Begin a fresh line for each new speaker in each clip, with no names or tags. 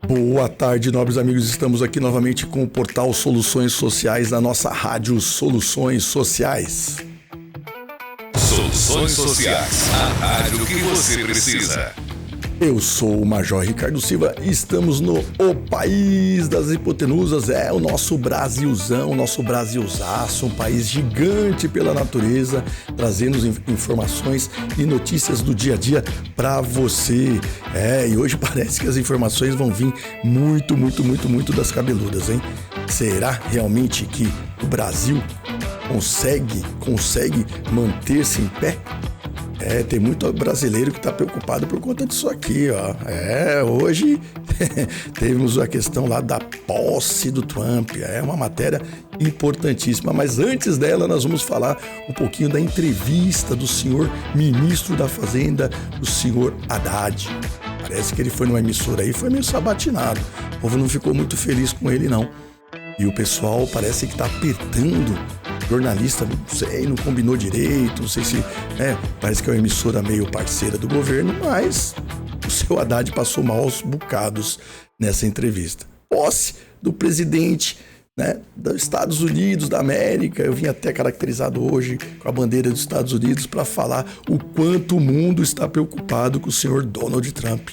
Boa tarde, nobres amigos. Estamos aqui novamente com o portal Soluções Sociais da nossa rádio Soluções Sociais.
Soluções Sociais, a rádio que você precisa.
Eu sou o Major Ricardo Silva e estamos no O País das Hipotenusas, o nosso Brasilzão, o nosso Brasilzaço, um país gigante pela natureza, trazendo informações e notícias do dia a dia para você. E hoje parece que as informações vão vir muito das cabeludas, hein? Será realmente que o Brasil consegue manter-se em pé? Tem muito brasileiro que está preocupado por conta disso aqui, ó. Hoje temos a questão lá da posse do Trump. É uma matéria importantíssima, mas antes dela nós vamos falar um pouquinho da entrevista do senhor ministro da Fazenda, o senhor Haddad. Parece que ele foi numa emissora aí, foi meio sabatinado. O povo não ficou muito feliz com ele, não. E o pessoal parece que está apertando jornalista, não sei, não combinou direito, não sei se, parece que é uma emissora meio parceira do governo, mas o seu Haddad passou maus bocados nessa entrevista. Posse do presidente, dos Estados Unidos da América. Eu vim até caracterizado hoje com a bandeira dos Estados Unidos para falar o quanto o mundo está preocupado com o senhor Donald Trump.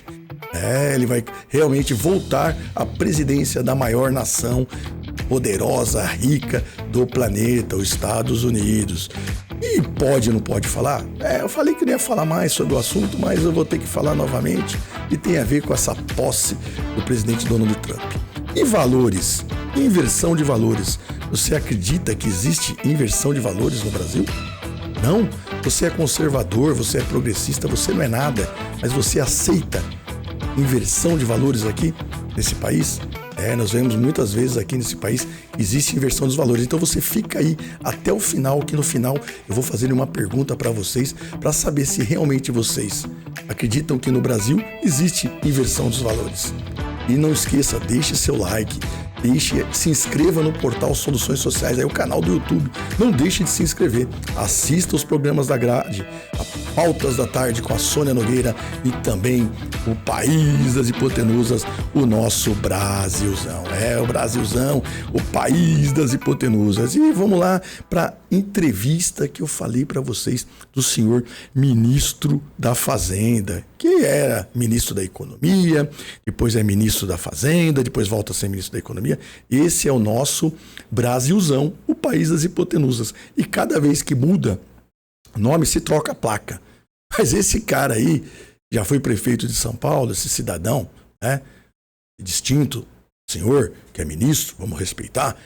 Ele vai realmente voltar à presidência da maior nação poderosa, rica do planeta, os Estados Unidos. E não pode falar? Eu falei que não ia falar mais sobre o assunto, mas eu vou ter que falar novamente, e tem a ver com essa posse do presidente Donald Trump. E valores? Inversão de valores. Você acredita que existe inversão de valores no Brasil? Não? Você é conservador, você é progressista, você não é nada, mas você aceita inversão de valores aqui nesse país? Nós vemos muitas vezes aqui nesse país existe inversão dos valores. Então você fica aí até o final, que no final eu vou fazer uma pergunta para vocês, para saber se realmente vocês acreditam que no Brasil existe inversão dos valores. E não esqueça, deixe seu like, se inscreva no portal Soluções Sociais, o canal do YouTube. Não deixe de se inscrever. Assista os programas da grade, a Pautas da Tarde com a Sônia Nogueira e também o País das Hipotenusas, o nosso Brasilzão. O Brasilzão, o País das Hipotenusas. E vamos lá para a entrevista que eu falei para vocês do senhor ministro da Fazenda, que era ministro da Economia, depois é ministro da Fazenda, depois volta a ser ministro da Economia. Esse é o nosso Brasilzão, o País das Hipotenusas. E cada vez que muda nome, se troca a placa. Mas esse cara aí já foi prefeito de São Paulo, esse cidadão, distinto, senhor, que é ministro, vamos respeitar.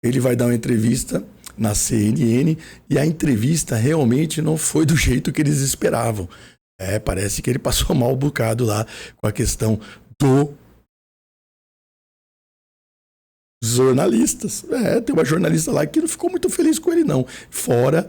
Ele vai dar uma entrevista na CNN e a entrevista realmente não foi do jeito que eles esperavam. Parece que ele passou mal bocado lá com a questão dos jornalistas. Tem uma jornalista lá que não ficou muito feliz com ele, não. Fora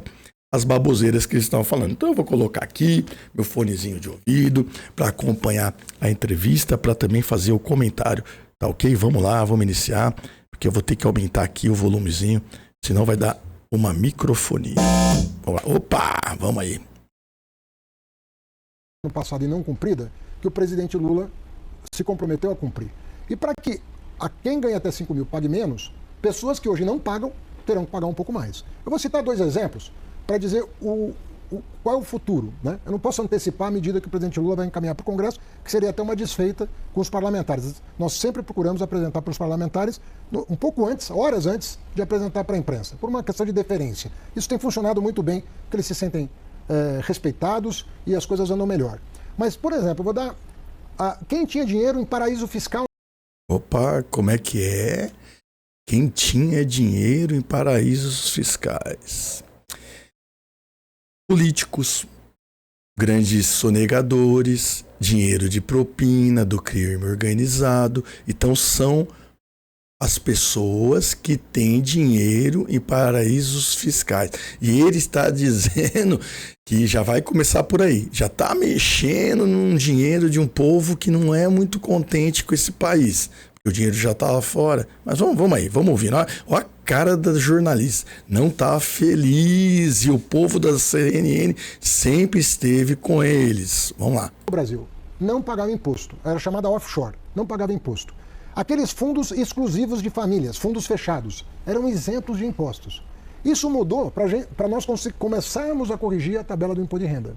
as baboseiras que eles estavam falando. Então eu vou colocar aqui meu fonezinho de ouvido para acompanhar a entrevista, para também fazer o comentário. Tá ok? Vamos lá, vamos iniciar, porque eu vou ter que aumentar aqui o volumezinho, senão vai dar uma microfonia. Vamos lá. Opa, vamos aí.
No passado e não cumprida, que o presidente Lula se comprometeu a cumprir. E para que a quem ganha até 5 mil pague menos, pessoas que hoje não pagam terão que pagar um pouco mais. Eu vou citar 2 exemplos para dizer qual é o futuro. Eu não posso antecipar a medida que o presidente Lula vai encaminhar para o Congresso, que seria até uma desfeita com os parlamentares. Nós sempre procuramos apresentar para os parlamentares um pouco antes, horas antes de apresentar para a imprensa, por uma questão de deferência. Isso tem funcionado muito bem, porque eles se sentem respeitados e as coisas andam melhor. Mas, por exemplo, eu vou dar quem tinha dinheiro em paraíso fiscal.
Opa, como é que é? Quem tinha dinheiro em paraísos fiscais? Políticos, grandes sonegadores, dinheiro de propina do crime organizado. Então são as pessoas que têm dinheiro em paraísos fiscais. E ele está dizendo que já vai começar por aí. Já está mexendo num dinheiro de um povo que não é muito contente com esse país. O dinheiro já está lá fora. Mas vamos aí, vamos ouvir. Olha a cara da jornalista. Não está feliz. E o povo da CNN sempre esteve com eles. Vamos lá.
O Brasil não pagava imposto. Era chamada offshore. Não pagava imposto. Aqueles fundos exclusivos de famílias, fundos fechados, eram isentos de impostos. Isso mudou para nós começarmos a corrigir a tabela do imposto de renda.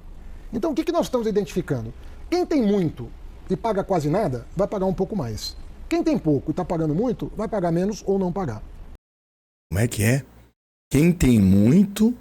Então, o que nós estamos identificando? Quem tem muito e paga quase nada, vai pagar um pouco mais. Quem tem pouco e está pagando muito, vai pagar menos ou não pagar.
Como é que é? Quem tem muito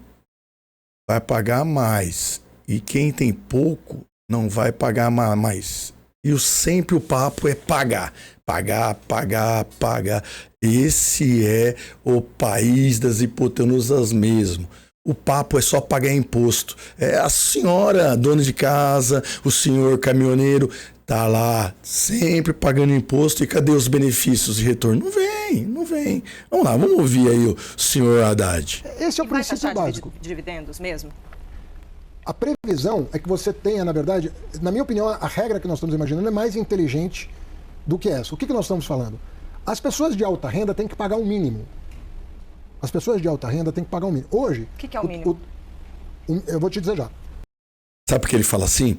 vai pagar mais. E quem tem pouco não vai pagar mais. E sempre o papo é pagar. Pagar, pagar, pagar. Esse é o país das hipotenusas mesmo. O papo é só pagar imposto. É a senhora dona de casa, o senhor caminhoneiro, tá lá sempre pagando imposto. E cadê os benefícios de retorno? Não vem, não vem. Vamos lá, vamos ouvir aí o senhor Haddad.
Esse é o princípio básico.
Dividendos mesmo?
A previsão é que você tenha, na verdade, na minha opinião, a regra que nós estamos imaginando é mais inteligente do que essa. O que nós estamos falando? As pessoas de alta renda têm que pagar um mínimo. As pessoas de alta renda têm que pagar um mínimo. Hoje...
O que é o mínimo?
Eu vou te dizer já.
Sabe por que ele fala assim?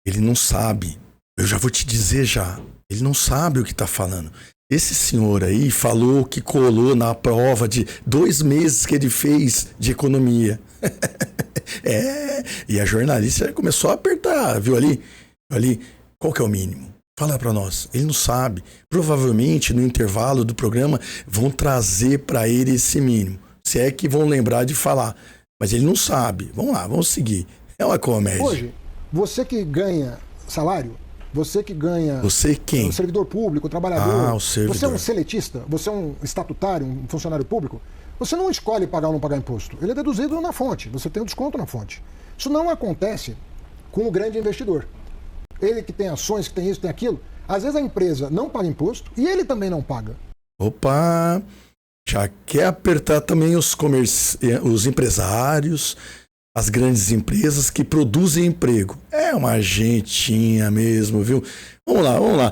Ele não sabe. Eu já vou te dizer já. Ele não sabe o que está falando. Esse senhor aí falou que colou na prova de 2 meses que ele fez de economia. E a jornalista começou a apertar, viu ali? Qual que é o mínimo? Fala para nós. Ele não sabe. Provavelmente no intervalo do programa vão trazer para ele esse mínimo. Se é que vão lembrar de falar. Mas ele não sabe. Vamos lá, vamos seguir. É uma comédia.
Hoje, você que ganha salário, você que ganha...
Você quem?
O servidor público, o trabalhador.
O servidor.
Você é um seletista, você é um estatutário, um funcionário público. Você não escolhe pagar ou não pagar imposto. Ele é deduzido na fonte. Você tem um desconto na fonte. Isso não acontece com o grande investidor. Ele que tem ações, que tem isso, tem aquilo. Às vezes a empresa não paga imposto e ele também não paga.
Opa! Já quer apertar também os empresários, as grandes empresas que produzem emprego. É uma gentinha mesmo, viu? Vamos lá.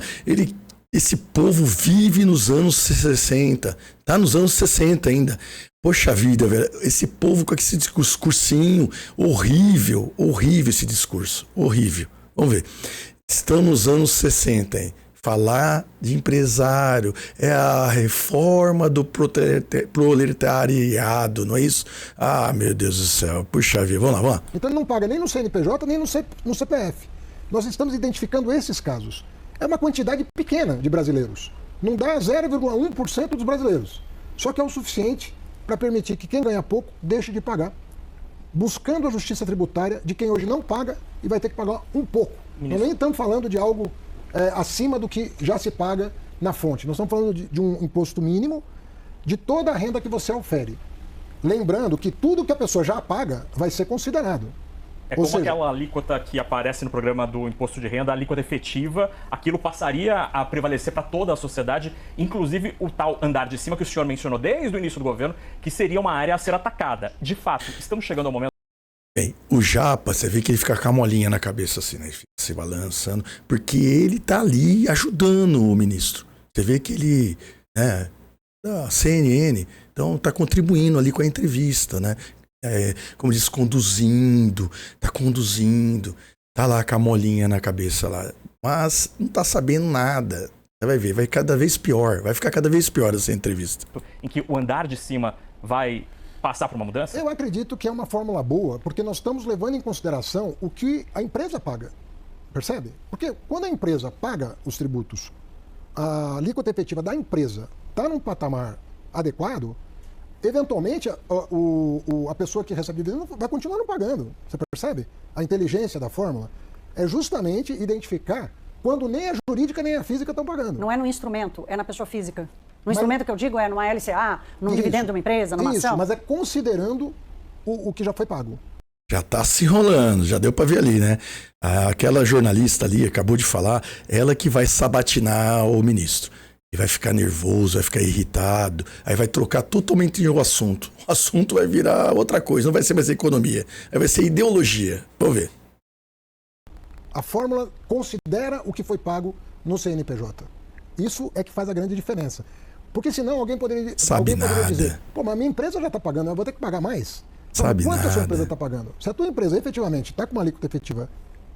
Esse povo vive nos anos 60. Tá nos anos 60 ainda. Poxa vida, velho. Esse povo com esse discursinho horrível esse discurso. Horrível. Vamos ver. Estamos nos anos 60, hein? Falar de empresário é a reforma do proletariado, não é isso? Ah, meu Deus do céu. Puxa vida, vamos lá.
Então ele não paga nem no CNPJ, nem no CPF. Nós estamos identificando esses casos. É uma quantidade pequena de brasileiros. Não dá 0,1% dos brasileiros. Só que é o suficiente para permitir que quem ganha pouco deixe de pagar, buscando a justiça tributária de quem hoje não paga e vai ter que pagar um pouco. Nós nem estamos falando de algo acima do que já se paga na fonte. Nós estamos falando de um imposto mínimo de toda a renda que você ofere. Lembrando que tudo que a pessoa já paga vai ser considerado.
É como aquela alíquota que aparece no programa do imposto de renda, a alíquota efetiva, aquilo passaria a prevalecer para toda a sociedade, inclusive o tal andar de cima que o senhor mencionou desde o início do governo, que seria uma área a ser atacada. De fato, estamos chegando ao momento...
Bem, o Japa, você vê que ele fica com a molinha na cabeça assim, né? Ele fica se balançando, porque ele tá ali ajudando o ministro. Você vê que ele, da CNN, então tá contribuindo ali com a entrevista, né? Como diz, conduzindo, tá lá com a molinha na cabeça lá, mas não tá sabendo nada. Você vai ver, vai cada vez pior, vai ficar cada vez pior essa entrevista.
Em que o andar de cima vai passar por uma mudança?
Eu acredito que é uma fórmula boa, porque nós estamos levando em consideração o que a empresa paga, percebe? Porque quando a empresa paga os tributos, a alíquota efetiva da empresa está num patamar adequado, eventualmente a pessoa que recebe dividendo vai continuar não pagando. Você percebe? A inteligência da fórmula é justamente identificar quando nem a jurídica nem a física estão pagando.
Não é no instrumento, é na pessoa física. No instrumento que eu digo é numa LCA, num dividendo de uma empresa, numa ação.
Isso, mas é considerando o que já foi pago.
Já tá se enrolando, já deu para ver ali, né? Aquela jornalista ali acabou de falar, ela que vai sabatinar o ministro. E vai ficar nervoso, vai ficar irritado, aí vai trocar totalmente o assunto. O assunto vai virar outra coisa, não vai ser mais economia, aí vai ser ideologia. Vamos ver.
A fórmula considera o que foi pago no CNPJ. Isso é que faz a grande diferença. Porque senão alguém poderia dizer, pô, mas a minha empresa já está pagando, eu vou ter que pagar mais. Então, quanto a sua empresa está pagando? Se a tua empresa efetivamente está com uma alíquota efetiva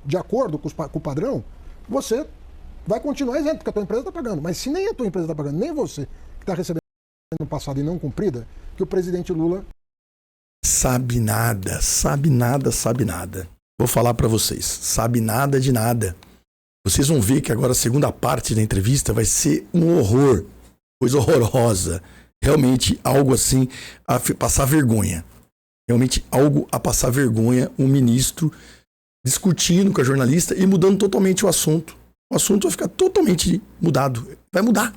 de acordo com o padrão, você vai continuar isento, porque a tua empresa está pagando. Mas se nem a tua empresa está pagando, nem você que está recebendo no passado e não cumprida, que o presidente Lula...
Sabe nada. Vou falar para vocês, sabe nada de nada. Vocês vão ver que agora a segunda parte da entrevista vai ser um horror, coisa horrorosa. Realmente algo assim a passar vergonha. Realmente algo a passar vergonha, um ministro discutindo com a jornalista e mudando totalmente o assunto. O assunto vai ficar totalmente mudado. Vai mudar.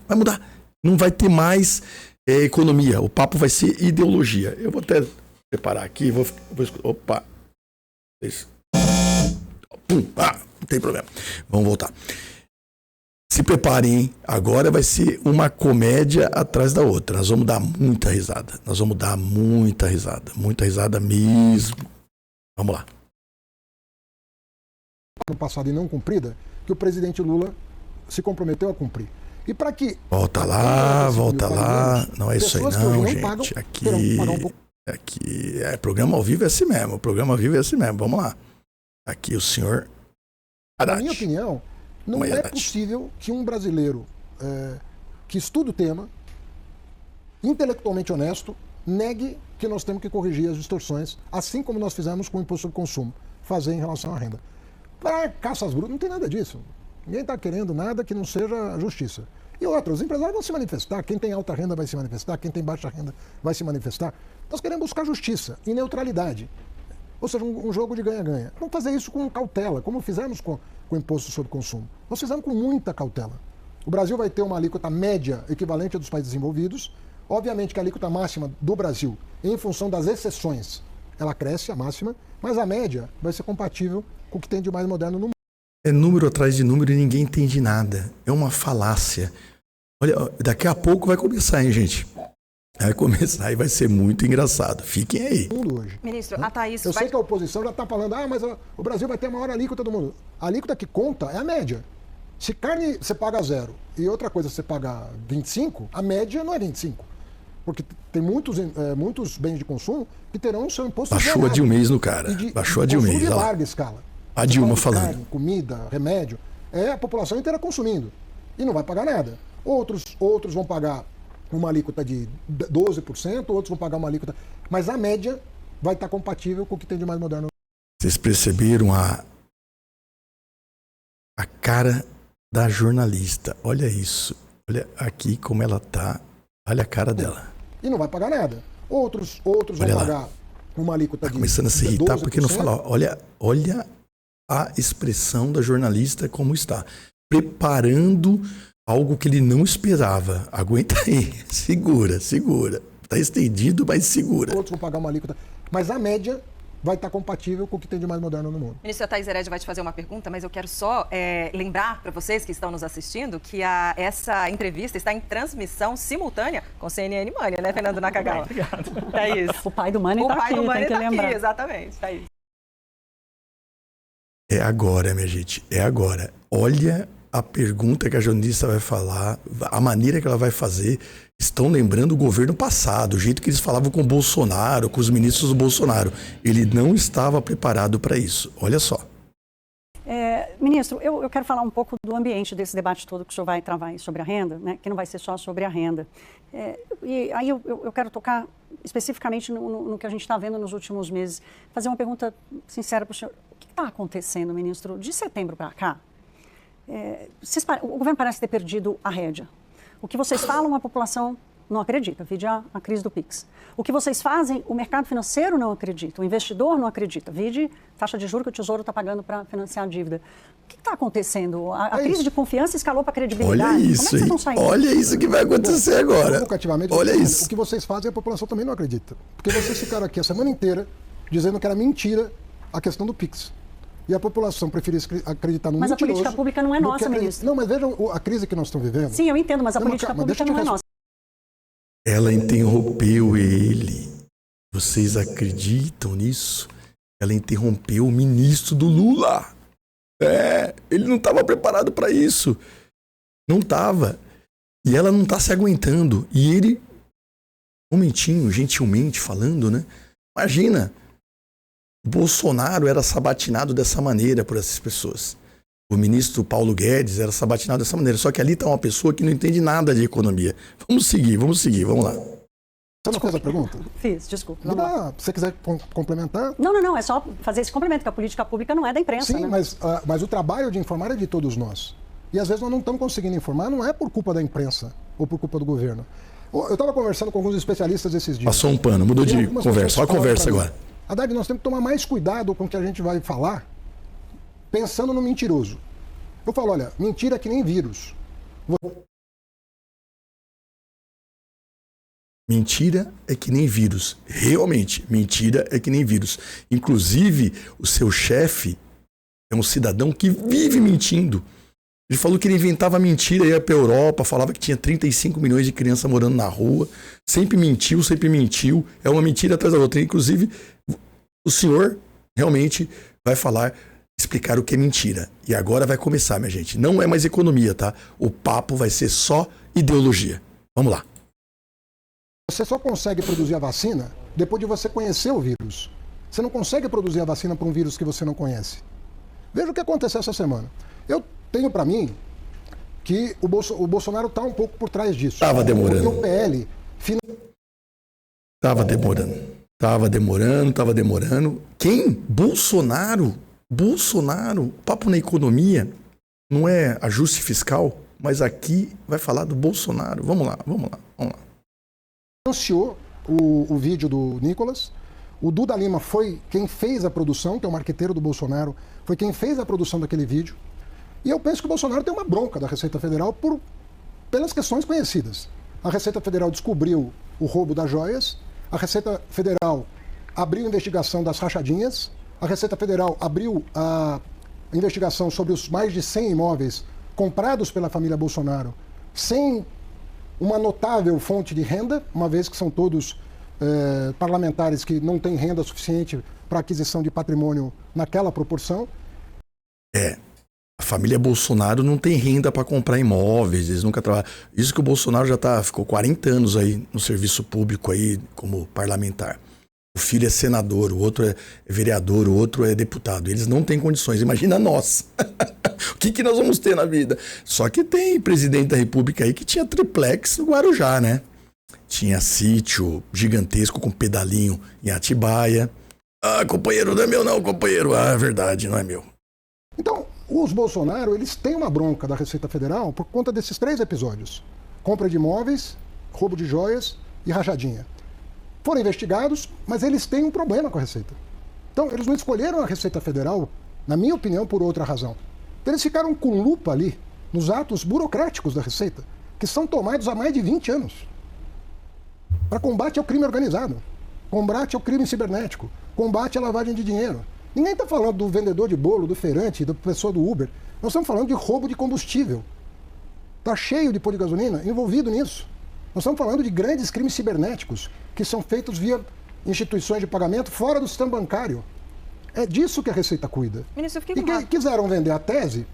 Não vai ter mais economia. O papo vai ser ideologia. Eu vou até preparar aqui. Opa. Não tem problema. Vamos voltar. Se preparem, hein? Agora vai ser uma comédia atrás da outra. Nós vamos dar muita risada. Muita risada mesmo. Vamos lá.
No passado e não cumprida, que o presidente Lula se comprometeu a cumprir. E para que...
Volta lá. Não é isso aí não, gente.
Pagam,
aqui é programa ao vivo é assim mesmo. Vamos lá. Aqui o senhor Haddad.
Na minha opinião, não é possível que um brasileiro que estuda o tema, intelectualmente honesto, negue que nós temos que corrigir as distorções, assim como nós fizemos com o imposto sobre consumo, fazer em relação à renda. Para caças brutas, não tem nada disso. Ninguém está querendo nada que não seja justiça. E outra, os empresários vão se manifestar, quem tem alta renda vai se manifestar, quem tem baixa renda vai se manifestar. Nós queremos buscar justiça e neutralidade. Ou seja, um jogo de ganha-ganha. Vamos fazer isso com cautela, como fizemos com o imposto sobre consumo. Nós fizemos com muita cautela. O Brasil vai ter uma alíquota média equivalente à dos países desenvolvidos. Obviamente que a alíquota máxima do Brasil, em função das exceções, ela cresce, a máxima, mas a média vai ser compatível com o que tem de mais moderno no mundo.
É número atrás de número e ninguém entende nada. É uma falácia. Olha, daqui a pouco vai começar, hein, gente? Vai começar e vai ser muito engraçado. Fiquem aí.
Hoje.
Ministro, a Thaís...
Eu sei que a oposição já está falando, mas o Brasil vai ter a maior alíquota do mundo. A alíquota que conta é a média. Se carne você paga 0 e outra coisa você paga 25, a média não é 25. Porque tem muitos bens de consumo que terão o seu imposto
Baixou a Dilma no cara. Baixou a Dilma.
De larga escala.
A Dilma falando.
Carne, comida, remédio, é a população inteira consumindo. E não vai pagar nada. Outros vão pagar uma alíquota de 12%, outros vão pagar uma alíquota... Mas a média vai estar compatível com o que tem de mais moderno.
Vocês perceberam a cara da jornalista. Olha isso. Olha aqui como ela tá. Olha a cara dela.
E não vai pagar nada. Outros vão pagar uma alíquota de 12%.
Tá começando a se irritar porque não fala. Olha a expressão da jornalista como está. Preparando algo que ele não esperava. Aguenta aí. Segura. Está estendido, mas segura.
Outros vão pagar uma alíquota. Mas a média vai estar compatível com o que tem de mais moderno no mundo.
Ministro, a Thaís Heredia vai te fazer uma pergunta, mas eu quero só lembrar para vocês que estão nos assistindo que essa entrevista está em transmissão simultânea com CNN Mania, né, Fernando Nakagawa?
Obrigado.
Thaís.
O pai do Mani está aqui, tem que lembrar.
Aqui, exatamente, Thaís.
É agora, minha gente. É agora. Olha a pergunta que a jornalista vai falar, a maneira que ela vai fazer. Estão lembrando o governo passado, o jeito que eles falavam com o Bolsonaro, com os ministros do Bolsonaro. Ele não estava preparado para isso. Olha só.
Ministro, eu quero falar um pouco do ambiente desse debate todo que o senhor vai travar aí sobre a renda, né, que não vai ser só sobre a renda. E aí eu quero tocar especificamente no que a gente está vendo nos últimos meses. Fazer uma pergunta sincera para o senhor. O que está acontecendo, ministro, de setembro para cá? O governo parece ter perdido a rédea. O que vocês falam, a população não acredita. Vide a crise do PIX. O que vocês fazem, o mercado financeiro não acredita. O investidor não acredita. Vide taxa de juros que o Tesouro está pagando para financiar a dívida. O que está acontecendo? A crise de confiança escalou para a credibilidade.
Olha isso,
como é que vocês estão saindo?
Olha isso que vai acontecer agora.
Provocativamente,
Olha isso.
O que vocês fazem, a população também não acredita. Porque vocês ficaram aqui a semana inteira dizendo que era mentira a questão do PIX. E a população preferia acreditar no mentiroso.
Mas a política pública não é nossa, ministro.
Não, mas vejam a crise que nós estamos vivendo.
Sim, eu entendo, mas a política pública não é nossa.
Ela interrompeu ele. Vocês acreditam nisso? Ela interrompeu o ministro do Lula. Ele não estava preparado para isso. Não estava. E ela não está se aguentando. E ele, momentinho, gentilmente falando, né? Imagina. Bolsonaro era sabatinado dessa maneira por essas pessoas. o ministro Paulo Guedes era sabatinado dessa maneira. Só que ali está uma pessoa que não entende nada de economia. Vamos seguir, vamos lá.
Você não fez a pergunta?
Fiz, desculpa.
Se você quiser complementar...
Não, é só fazer esse complemento, que a política pública não é da imprensa,
Sim,
né?
mas o trabalho de informar é de todos nós. E às vezes nós não estamos conseguindo informar, não é por culpa da imprensa ou por culpa do governo. Eu estava conversando com alguns especialistas esses dias.
Passou um pano, mudou de conversa. Olha a conversa agora.
Haddad, nós temos que tomar mais cuidado com o que a gente vai falar, pensando no mentiroso. Eu falo, olha, mentira é que nem vírus.
Mentira é que nem vírus. Realmente, mentira é que nem vírus. Inclusive, o seu chefe é um cidadão que vive mentindo. Ele falou que ele inventava mentira, ia para a Europa, falava que tinha 35 milhões de crianças morando na rua. Sempre mentiu. É uma mentira atrás da outra. Inclusive, o senhor realmente vai explicar o que é mentira. E agora vai começar, minha gente. Não é mais economia, tá? O papo vai ser só ideologia. Vamos lá.
Você só consegue produzir a vacina depois de você conhecer o vírus. Você não consegue produzir a vacina para um vírus que você não conhece. Veja o que aconteceu essa semana. Eu tenho para mim que o Bolsonaro está um pouco por trás disso.
Estava demorando.
Porque o PL...
Estava demorando. Quem? Bolsonaro? Papo na economia não é ajuste fiscal, mas aqui vai falar do Bolsonaro. Vamos lá.
Anunciou o vídeo do Nicolas. O Duda Lima foi quem fez a produção, que é o marqueteiro do Bolsonaro, foi quem fez a produção daquele vídeo. E eu penso que o Bolsonaro tem uma bronca da Receita Federal pelas questões conhecidas. A Receita Federal descobriu o roubo das joias, a Receita Federal abriu a investigação das rachadinhas, a Receita Federal abriu a investigação sobre os mais de 100 imóveis comprados pela família Bolsonaro sem uma notável fonte de renda, uma vez que são todos parlamentares que não têm renda suficiente para aquisição de patrimônio naquela proporção.
A família Bolsonaro não tem renda para comprar imóveis, eles nunca trabalham. Isso que o Bolsonaro ficou 40 anos aí no serviço público aí como parlamentar. O filho é senador, o outro é vereador, o outro é deputado. Eles não têm condições. Imagina nós. O que nós vamos ter na vida? Só que tem presidente da República aí que tinha triplex no Guarujá, né? Tinha sítio gigantesco com pedalinho em Atibaia. Ah, companheiro, não é meu não, companheiro. Ah, é verdade, não é meu.
Então, os Bolsonaro, eles têm uma bronca da Receita Federal por conta desses 3 episódios. Compra de imóveis, roubo de joias e rachadinha. Foram investigados, mas eles têm um problema com a Receita. Então, eles não escolheram a Receita Federal, na minha opinião, por outra razão. Eles ficaram com lupa ali nos atos burocráticos da Receita, que são tomados há mais de 20 anos. Para combate ao crime organizado, combate ao crime cibernético, combate à lavagem de dinheiro. Ninguém está falando do vendedor de bolo, do feirante, da pessoa do Uber. Nós estamos falando de roubo de combustível. Está cheio de posto de gasolina envolvido nisso. Nós estamos falando de grandes crimes cibernéticos que são feitos via instituições de pagamento fora do sistema bancário. É disso que a Receita cuida.
Ministro,
Quiseram vender a tese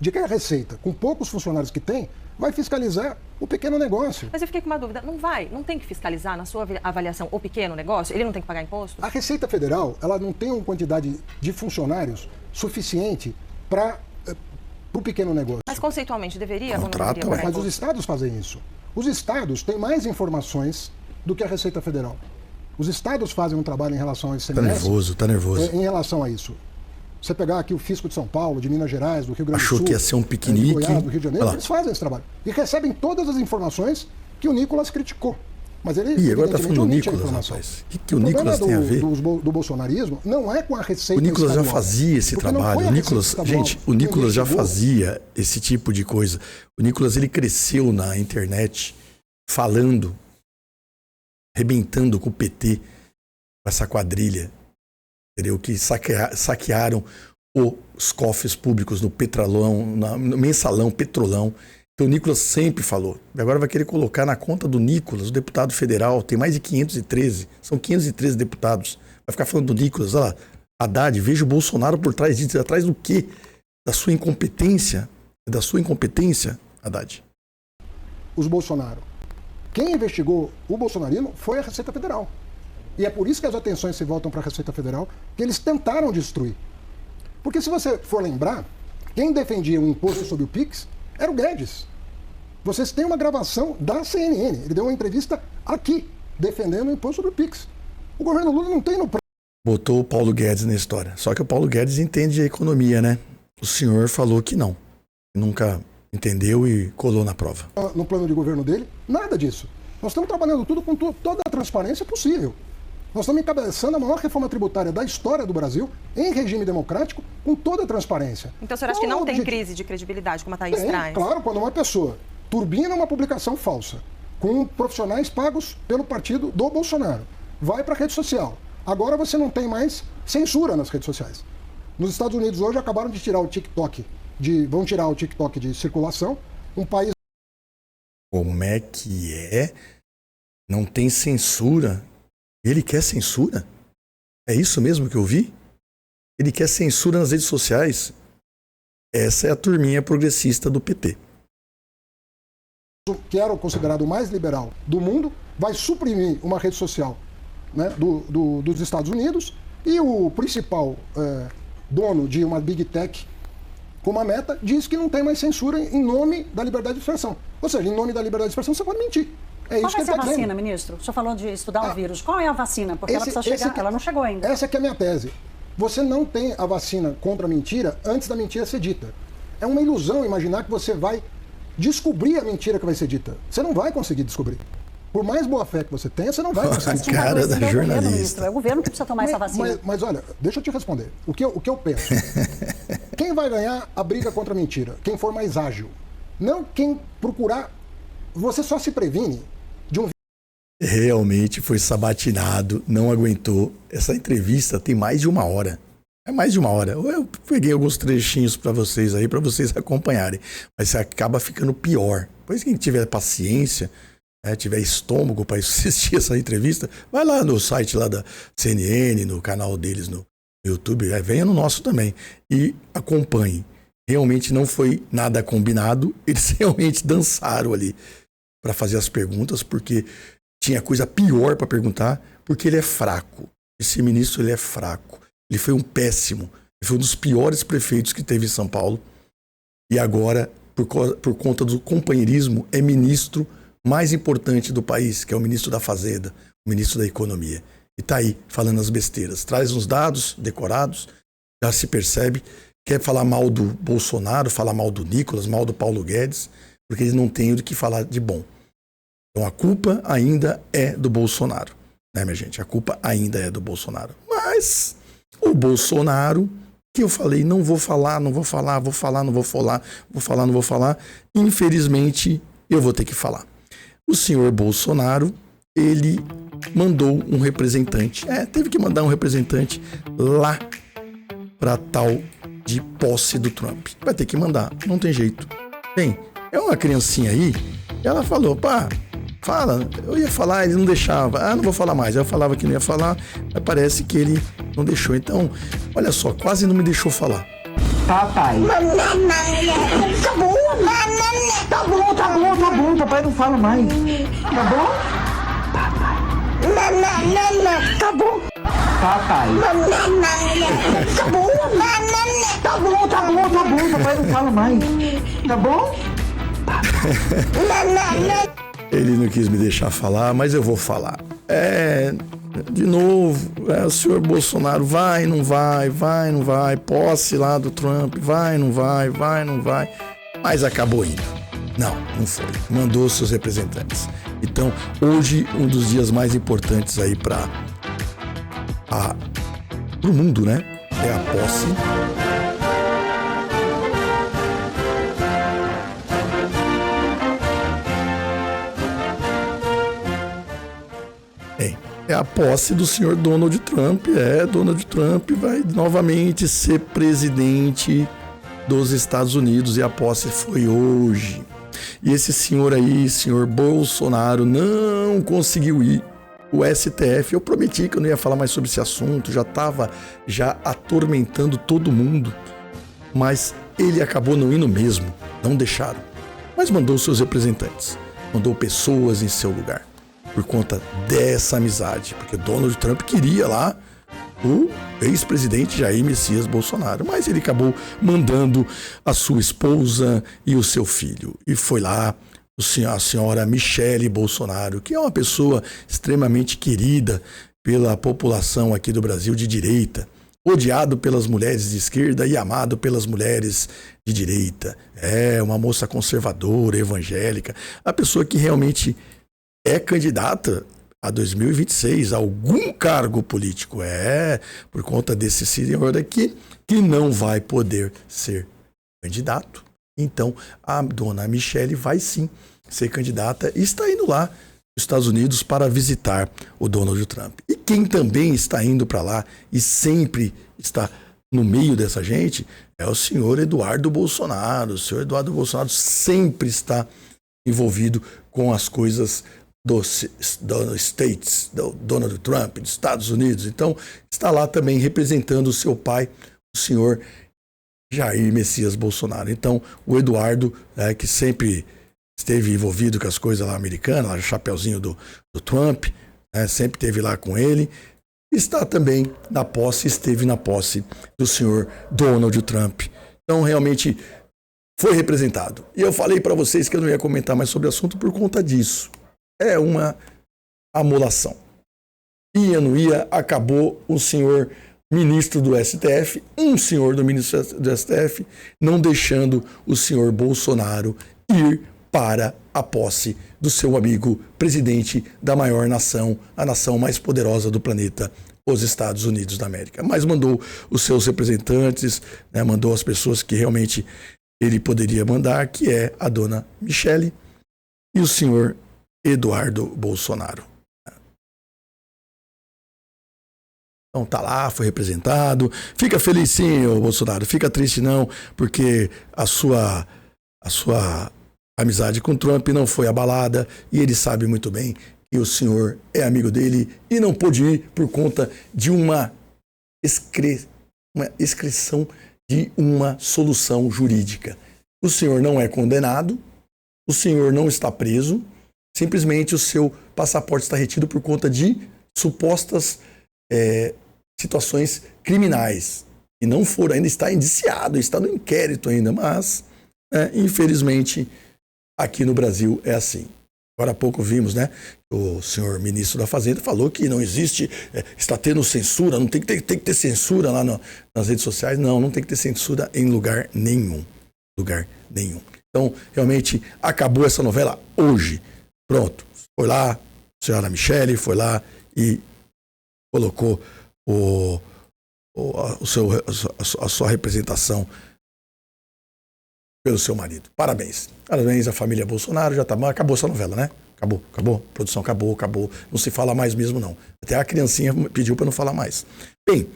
de que a Receita, com poucos funcionários que tem, vai fiscalizar o pequeno negócio.
Mas eu fiquei com uma dúvida. Não tem que fiscalizar, na sua avaliação, o pequeno negócio? Ele não tem que pagar imposto?
A Receita Federal, ela não tem uma quantidade de funcionários suficiente para o pequeno negócio.
Mas conceitualmente deveria ou não
Contrata,
deveria pagar
Mas os
imposto?
estados fazem isso. Os estados têm mais informações do que a Receita Federal. Os estados fazem um trabalho em relação a esse
ICMS. Tá nervoso.
Em relação a isso. Você pegar aqui o Fisco de São Paulo, de Minas Gerais, do Rio Grande do Sul...
Achou que ia ser um piquenique.
De Goiás, do Rio de Janeiro, eles fazem esse trabalho. E recebem todas as informações que o Nicolas criticou. Mas ele,
Ih, agora tá falando do
omite a
Nicolas,
informação.
rapaz. O que o Nicolas tem a ver?
Do bolsonarismo não é com a Receita
O Nicolas já
estadual.
fazia esse
Porque não
trabalho.
foi a
O
Receita
Nicolas,
estadual
gente, o
que
Nicolas já
investigou.
fazia esse tipo de coisa. O Nicolas, ele cresceu na internet falando, arrebentando com o PT, com essa quadrilha, entendeu? Que saquearam os cofres públicos no Petrolão, no Mensalão, Petrolão. Então o Nicolas sempre falou. E agora vai querer colocar na conta do Nicolas, o deputado federal, tem mais de 513, são 513 deputados. Vai ficar falando do Nicolas, olha lá, Haddad, veja o Bolsonaro por trás disso. Atrás do quê? Da sua incompetência? Da sua incompetência, Haddad?
Os Bolsonaro. Quem investigou o bolsonarismo foi a Receita Federal. E é por isso que as atenções se voltam para a Receita Federal, que eles tentaram destruir. Porque se você for lembrar, Quem defendia o imposto sobre o PIX era o Guedes. Vocês têm uma gravação da CNN. Ele deu uma entrevista aqui, defendendo o imposto sobre o PIX. O governo Lula não tem no...
Botou o Paulo Guedes na história. Só que o Paulo Guedes entende de economia, né? O senhor falou que não. Nunca entendeu e colou na prova.
No plano de governo dele, nada disso. Nós estamos trabalhando tudo com toda a transparência possível. Nós estamos encabeçando a maior reforma tributária da história do Brasil, em regime democrático, com toda a transparência.
Então o senhor acha que não tem crise de credibilidade, como a Thaís traz?
Claro, quando uma pessoa turbina uma publicação falsa, com profissionais pagos pelo partido do Bolsonaro, vai para a rede social. Agora você não tem mais censura nas redes sociais. Nos Estados Unidos hoje acabaram de tirar o TikTok, vão tirar o TikTok de circulação, um país...
Como é que é? Não tem censura? Ele quer censura? É isso mesmo que eu vi? Ele quer censura nas redes sociais? Essa é a turminha progressista do PT.
Que era o considerado mais liberal do mundo, vai suprimir uma rede social, né, dos Estados Unidos, e o principal dono de uma Big Tech como a Meta diz que não tem mais censura em nome da liberdade de expressão. Ou seja, em nome da liberdade de expressão você pode mentir. É
Qual
isso que
vai ser a vacina,
dizendo.
ministro? O senhor falou de estudar o vírus. Qual é a vacina? Porque ela precisa chegar, ela não chegou ainda.
Essa que é a minha tese. Você não tem a vacina contra a mentira antes da mentira ser dita. É uma ilusão imaginar que você vai descobrir a mentira que vai ser dita. Você não vai conseguir descobrir. Por mais boa fé que você tenha, você não vai conseguir.
A cara da jornalista.
Ministro. É o governo que precisa tomar essa vacina.
Mas olha, deixa eu te responder. O que eu penso. Quem vai ganhar a briga contra a mentira? Quem for mais ágil. Não quem procurar. Você só se previne de um...
Realmente foi sabatinado, não aguentou. Essa entrevista tem mais de 1 hora. É mais de 1 hora. Eu peguei alguns trechinhos para vocês aí, para vocês acompanharem. Mas acaba ficando pior. Pois quem tiver paciência, tiver estômago para assistir essa entrevista, vai lá no site lá da CNN, no canal deles no YouTube, venha no nosso também e acompanhe. Realmente não foi nada combinado, eles realmente dançaram ali para fazer as perguntas, porque tinha coisa pior para perguntar, porque ele é fraco. Esse ministro, ele é fraco. Ele foi um péssimo, ele foi um dos piores prefeitos que teve em São Paulo. E agora, por conta do companheirismo, é ministro mais importante do país, que é o ministro da Fazenda, o ministro da Economia. E tá aí, falando as besteiras. Traz uns dados decorados, já se percebe, quer falar mal do Bolsonaro, falar mal do Nicolas, mal do Paulo Guedes, porque eles não têm o que falar de bom. Então a culpa ainda é do Bolsonaro, né, minha gente? A culpa ainda é do Bolsonaro. Mas o Bolsonaro, que eu falei, não vou falar, infelizmente eu vou ter que falar. O senhor Bolsonaro, ele mandou um representante, teve que mandar um representante lá para tal de posse do Trump. Vai ter que mandar, não tem jeito. Bem, é uma criancinha aí, ela falou, fala, eu ia falar, ele não deixava. Não vou falar mais. Eu falava que não ia falar, mas parece que ele não deixou. Então, olha só, quase não me deixou falar.
Papai. Tá bom, papai não fala mais. Tá bom? Papai. Tá bom. Papai. Tá bom, papai não fala mais. Tá bom?
Ele não quis me deixar falar, mas eu vou falar. De novo, o senhor Bolsonaro vai, não vai, posse lá do Trump, vai, não vai, mas acabou indo. Não foi. Mandou seus representantes. Então, hoje, um dos dias mais importantes aí pro mundo, né? É a posse. É a posse do senhor Donald Trump. Donald Trump vai novamente ser presidente dos Estados Unidos e a posse foi hoje. E esse senhor aí, senhor Bolsonaro, não conseguiu ir. O STF, eu prometi que eu não ia falar mais sobre esse assunto, já estava atormentando todo mundo, mas ele acabou não indo mesmo, não deixaram. Mas mandou seus representantes, mandou pessoas em seu lugar. Por conta dessa amizade, porque Donald Trump queria lá o ex-presidente Jair Messias Bolsonaro. Mas ele acabou mandando a sua esposa e o seu filho. E foi lá a senhora Michele Bolsonaro, que é uma pessoa extremamente querida pela população aqui do Brasil de direita, odiado pelas mulheres de esquerda e amado pelas mulheres de direita. É uma moça conservadora, evangélica, a pessoa que realmente é candidata a 2026 a algum cargo político. Por conta desse senhor aqui que não vai poder ser candidato. Então, a dona Michele vai sim ser candidata e está indo lá nos Estados Unidos para visitar o Donald Trump. E quem também está indo para lá e sempre está no meio dessa gente é o senhor Eduardo Bolsonaro. O senhor Eduardo Bolsonaro sempre está envolvido com as coisas do States, do Donald Trump, dos Estados Unidos. Então, está lá também representando o seu pai, o senhor Jair Messias Bolsonaro. Então, o Eduardo, que sempre esteve envolvido com as coisas lá americanas, lá o chapeuzinho do Trump, sempre esteve lá com ele, esteve na posse do senhor Donald Trump. Então, realmente, foi representado. E eu falei para vocês que eu não ia comentar mais sobre o assunto por conta disso. É uma amolação. Ia, não ia, acabou o senhor ministro do STF, um senhor do ministro do STF, não deixando o senhor Bolsonaro ir para a posse do seu amigo presidente da maior nação, a nação mais poderosa do planeta, os Estados Unidos da América. Mas mandou os seus representantes, mandou as pessoas que realmente ele poderia mandar, que é a dona Michele e o senhor Eduardo Bolsonaro. Então tá lá, foi representado. Fica feliz sim, ô Bolsonaro. Fica triste não, porque a sua amizade com Trump não foi abalada e ele sabe muito bem que o senhor é amigo dele e não pôde ir por conta de uma excreção de uma solução jurídica. O senhor não é condenado, o senhor não está preso, simplesmente o seu passaporte está retido por conta de supostas situações criminais. E não foram, ainda está indiciado, está no inquérito ainda, mas, infelizmente, aqui no Brasil é assim. Agora há pouco vimos, o senhor ministro da Fazenda falou que não existe, está tendo censura, não tem que ter censura lá nas redes sociais. Não tem que ter censura em lugar nenhum. Então, realmente, acabou essa novela hoje. Pronto, foi lá, a senhora Michele foi lá e colocou a sua representação pelo seu marido. Parabéns. Parabéns à família Bolsonaro. Já tá bom. Acabou essa novela, né? Acabou. A produção acabou. Não se fala mais mesmo, não. Até a criancinha pediu para não falar mais. Bem,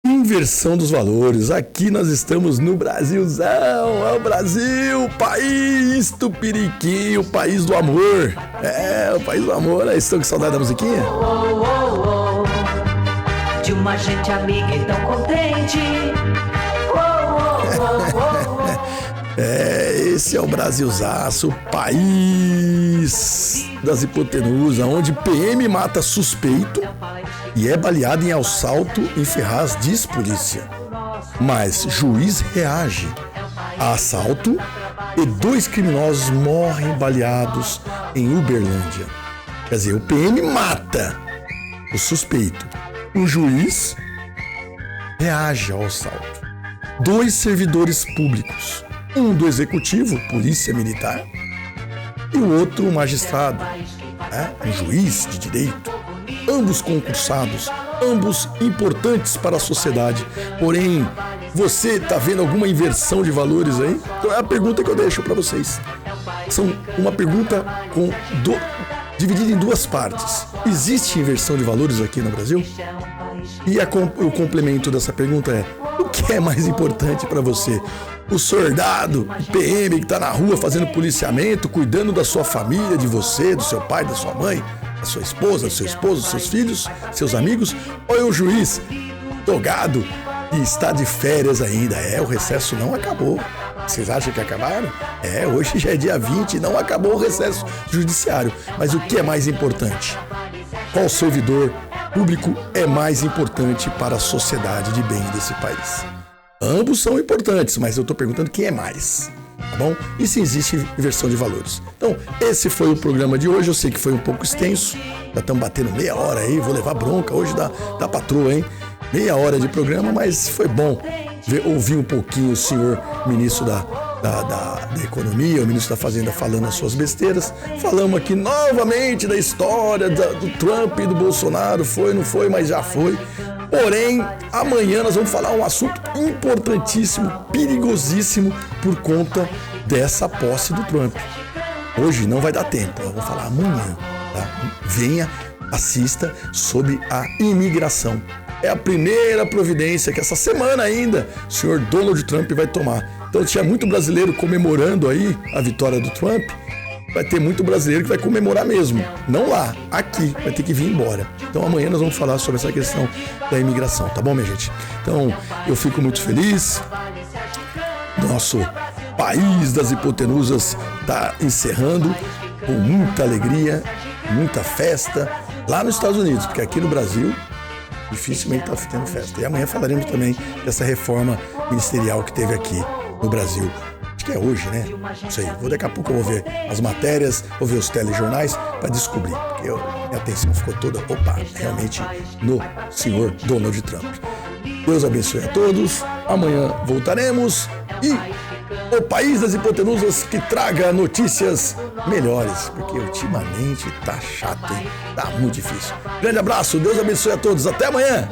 inversão dos valores. Aqui nós estamos no Brasilzão. É o Brasil, país tupiriquim, o país do amor. O país do amor. Aí estão com saudade da musiquinha?
De uma gente amiga e tão contente.
Esse é o Brasilzaço, o país das hipotenusas, onde PM mata suspeito e é baleado em assalto em Ferraz, diz polícia. Mas juiz reage a assalto e 2 criminosos morrem baleados em Uberlândia. Quer dizer, o PM mata o suspeito. O juiz reage ao assalto. 2 servidores públicos, um do executivo, polícia militar, e o outro magistrado, um juiz de direito, ambos concursados, ambos importantes para a sociedade. Porém, você está vendo alguma inversão de valores aí? Então é a pergunta que eu deixo para vocês. São uma pergunta dividida em 2 partes. Existe inversão de valores aqui no Brasil? E o complemento dessa pergunta é: o que é mais importante para você? O soldado, o PM que está na rua fazendo policiamento, cuidando da sua família, de você, do seu pai, da sua mãe, da sua esposa, do seu esposo, dos seus filhos, seus amigos? Ou é o juiz togado e está de férias ainda? O recesso não acabou. Vocês acham que acabaram? Hoje já é dia 20 e não acabou o recesso judiciário. Mas o que é mais importante? Qual servidor público é mais importante para a sociedade de bem desse país? Ambos são importantes, mas eu estou perguntando quem é mais, tá bom? E se existe inversão de valores. Então, esse foi o programa de hoje. Eu sei que foi um pouco extenso, já estamos batendo meia hora aí, vou levar bronca hoje da patroa, hein? Meia hora de programa, mas foi bom ouvir um pouquinho o senhor ministro da Economia, o ministro da Fazenda falando as suas besteiras. Falamos aqui novamente da história do Trump e do Bolsonaro, foi, não foi, mas já foi. Porém, amanhã nós vamos falar um assunto importantíssimo, perigosíssimo, por conta dessa posse do Trump. Hoje não vai dar tempo, nós vamos falar amanhã, tá? Venha, assista sobre a imigração. É a primeira providência que essa semana ainda o senhor Donald Trump vai tomar. Então tinha muito brasileiro comemorando aí a vitória do Trump. Vai ter muito brasileiro que vai comemorar mesmo. Não lá, aqui, vai ter que vir embora. Então amanhã nós vamos falar sobre essa questão da imigração, tá bom, minha gente? Então eu fico muito feliz. Nosso país das hipotenusas está encerrando com muita alegria, muita festa lá nos Estados Unidos, porque aqui no Brasil dificilmente está tendo festa. E amanhã falaremos também dessa reforma ministerial que teve aqui no Brasil. Acho que é hoje, né? Não sei. Daqui a pouco eu vou ver as matérias, vou ver os telejornais para descobrir. Porque minha atenção ficou toda, realmente no senhor Donald Trump. Deus abençoe a todos. Amanhã voltaremos e o país das hipotenusas que traga notícias melhores, porque ultimamente tá chato, hein? Tá muito difícil. Grande abraço, Deus abençoe a todos. Até amanhã.